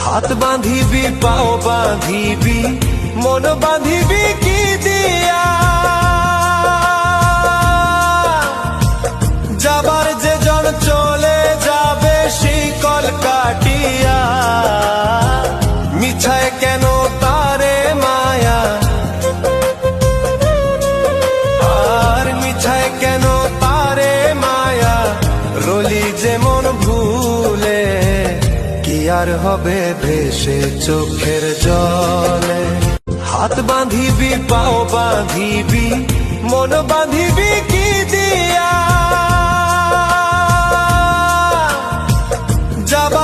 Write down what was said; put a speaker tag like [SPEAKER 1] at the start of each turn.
[SPEAKER 1] হাত বাঁধিবি পাও বাঁধিবি মন বাঁধিবি কি দিয়া, যাবার যে জন চলে যাবে শিকল কাটিয়া, মিছায় কেন তারে মায়া, আর মিছায় কেন তারে মায়া, রলি যেমন ভুলে কি আর হবে ভেসে চোখের জলে। হাত বাঁধিবি পাও বাঁধিবি মন বাঁধিবি কি দিয়া, যাবা